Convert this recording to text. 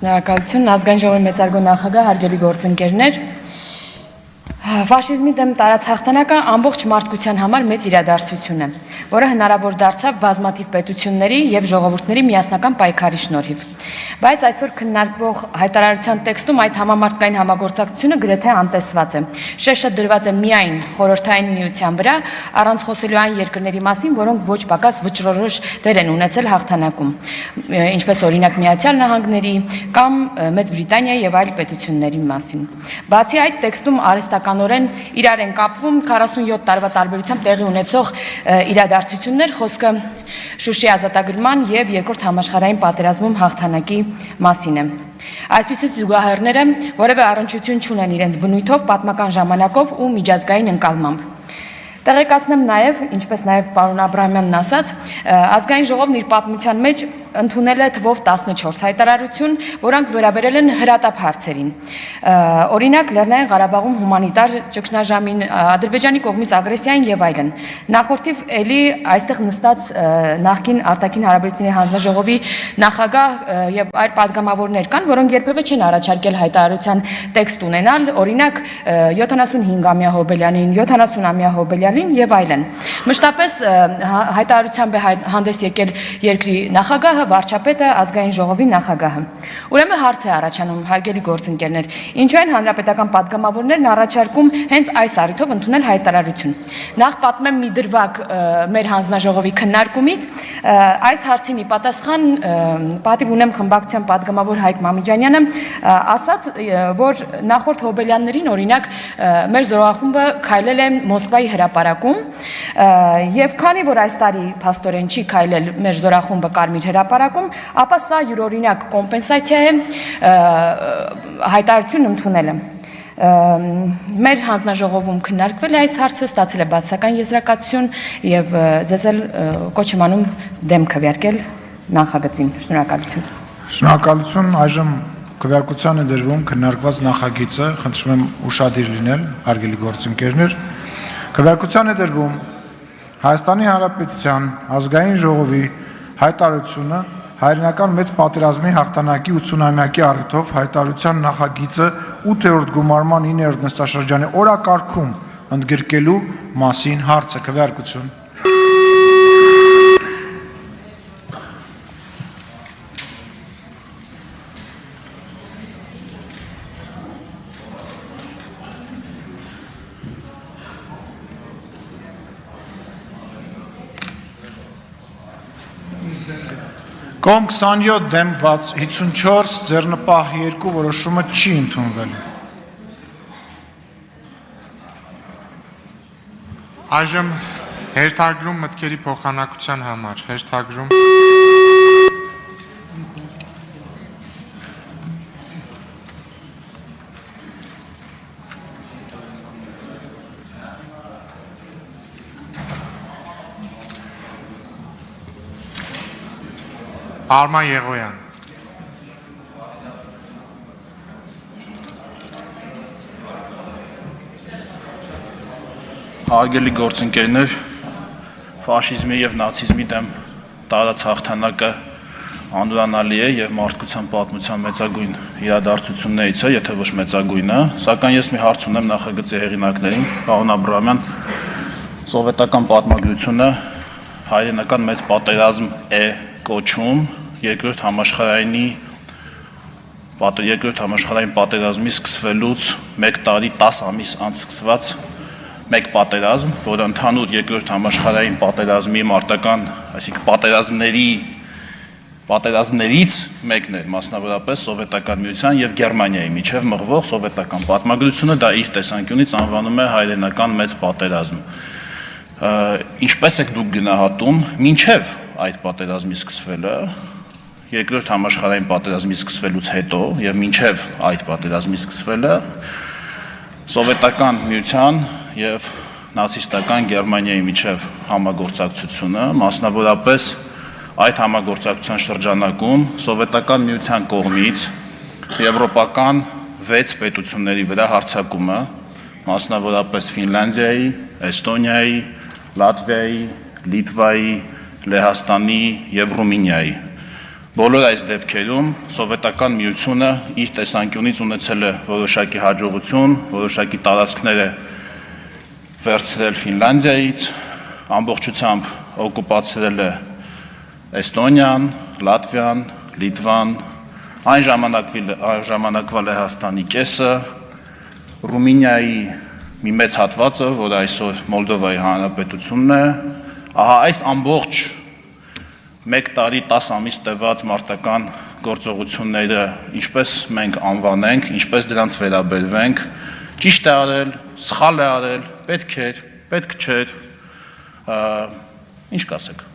Շնորհակալություն, ազգային ժողովի մեծարգո նախագահ, հարգելի գործընկերներ։ Ֆաշիզմի դեմ տարած հաղթանակը ամբողջ մարդկության համար մեծ իրադարձություն է, որը հնարավոր դարձավ բազմաթիվ պետությունների եւ ժողովուրդների միասնական պայքարի շնորհիվ։ Բայց այսօր քննարկվող հայտարարության տեքստում այդ համամարտկային համագործակցությունը գրեթե անտեսված է։ Շեշտը դրված է միայն խորհրդային միության վրա, առանց խոսելու այն երկրների մասին, որոնք ոչ պակաս վճռորոշ դեր են ունեցել հաղթանակում, ինչպես օրինակ Միացյալ Նահանգների կամ Մեծ Բրիտանիայի եւ այլ պետությունների մասին։ Բացի այդ, տեքստում արհեստականորեն իրար են կապվում 47 տարվա տարբերությամբ տեղի ունեցող իրադարձություններ, խոսքը Շուշի ազատագրման եւ երկրորդ համաշխարհային պատերազմում հաղթանակի մասին է։ Այսպիսի զուգահեռները որևէ առնչություն չունեն իրենց բնույթով, պատմական ժամանակով ու միջազգային ընկալմամբ։ Տեղեկացնեմ նաև, ինչպես նաև պարոն Աբրահամյանն ասաց, ազգային ժողովն իր պատմության մեջ ընդունել է թվով 14 հայտարարություն, որոնք վերաբերել են հրատապ հարցերին։ Օրինակ, Լեռնային Ղարաբաղում հումանիտար ճգնաժամին, Ադրբեջանի կողմից ագրեսիային եւ այլն։ Նախորդիվ էլի այստեղ նստած նախկին արտաքին հարաբերությունների հանձնաժողովի նախագահ եւ այլ падգամավորներ կան, որոնք երբևէ չեն առաջարկել հայտարարության տեքստ ունենալ, օրինակ 75-ամյա Հոբելյանին, 70-ամյա Հոբելյանին եւ այլն։ Մշտապես հայտարարությամբ է հանդես եկել երկրի նախագահը, վարչապետը, ազգային ժողովի նախագահը։ Ուրեմն հարց է առաջանում, հարգելի գործընկերներ, ինչու են հանրապետական падգամավորներն առաջարկում հենց այս առիթով ընդունել հայտարարություն։ Նախ պատմեմ մի դրվագ մեր հանձնաժողովի քննարկումից, այս հարցին ի պատասխան պատիվ ունեմ խմբակցության падգամավոր Հայկ Մամիջանյանը ասաց, որ նախորդ Հոբելյաններին օրինակ մեր զորախումբը քայլել է Մոսկվայի հրապարակում եւ քանի որ այս տարի փաստորեն չի քայլել մեր զորախումբը Կարմիր հրապարակում, ապա սա յուրօրինակ կոմպենսացիա է հայտարարություն ընդունելը։ Մեր հանձնաժողովում քննարկվել է այս հարցը, ստացել է բացասական եզրակացություն եւ ձեզ էլ կոչ եմ անում դեմ քվեարկել նախագծին։ Շնորհակալություն։ Շնորհակալություն, այժմ քվեարկության է դրվում քննարկված նախագիծը, խնդրում եմ ուշադիր լինել, հարգելի գործընկերներ։ Քվեարկության է դրվում Հայաստանի Հանրապետության ազգային ժողովի հայտարարությունը հայրենական մեծ պատերազմի հաղթանակի 80-ամյակի առիթով հայտարարության նախագիծը 8-րդ գումարման 9-րդ նստաշրջանի օրակարգում ընդգրկելու մասին հարցը քվեարկություն։ Կողմ 27 դեմ 54, ձեռնպահ 2, որոշումը չի ընդունվել։ Այժմ հերթագրում մտքերի փոխանակության համար, հերթագրում։ Արման Եղոյան։ Հարգելի գործընկերներ, ֆաշիզմի եւ նացիզմի դեմ տարած հաղթանակը անուրանալի է եւ մարդկության պատմության մեծագույն իրադարձություններից է, եթե ոչ մեծագույնը, սակայն ես մի հարց ունեմ նախագծի հեղինակներին, պարոն Աբրահամյան, սովետական պատմագրությունը հայրենական մեծ պատերազմ է կոչում երկրորդ համաշխարհային պատերազմի սկսվելուց 1 տարի 10 ամիս անց սկսված մեկ պատերազմ, որը ընդհանուր երկրորդ համաշխարհային պատերազմի մարտական, այսինքն պատերազմներից մեկն էր, մասնավորապես Սովետական Միության եւ Գերմանիայի միջև մղվող սովետական պատմագրությունը դա իր տեսանկյունից անվանում է հայրենական մեծ պատերազմ։ Ինչպես եք դուք գնահատում մինչև այդ պատերազմի սկսվելը, երկրորդ համաշխարհային պատերազմի սկսվելուց հետո եւ մինչև այդ պատերազմի սկսվելը Սովետական Միության եւ նացիստական Գերմանիայի միջև համագործակցությունը, մասնավորապես այդ համագործակցության շրջանակում Սովետական Միության կողմից եվրոպական 6 պետությունների վրա հարձակումը, մասնավորապես Ֆինլանդիայի, Էստոնիայի, Լատվիայի, Լիտվայի, Լեհաստանի եւ Ռումինիայի Բոլոր այս դեպքերում սովետական միությունը իր տեսանկյունից ունեցել է որոշակի հաջողություն, որոշակի տարածքներ է վերցրել Ֆինլանդիայից, ամբողջությամբ օկուպացրել է Էստոնիան, Լատվիան, Լիտվան, այն ժամանակվա Լեհաստանի կեսը, Ռումինիայի մի մեծ հատվածը, որ այսօր Մոլդովայի հանրապետությունն է, ահա այս ամբողջ 1 տարի 10 ամիս տևած մարտական գործողությունները ինչպես մենք անվանենք, ինչպես դրանց վերաբերվենք, ճիշտ է արել, սխալ է արել, պետք չէր, ինչ կասեք։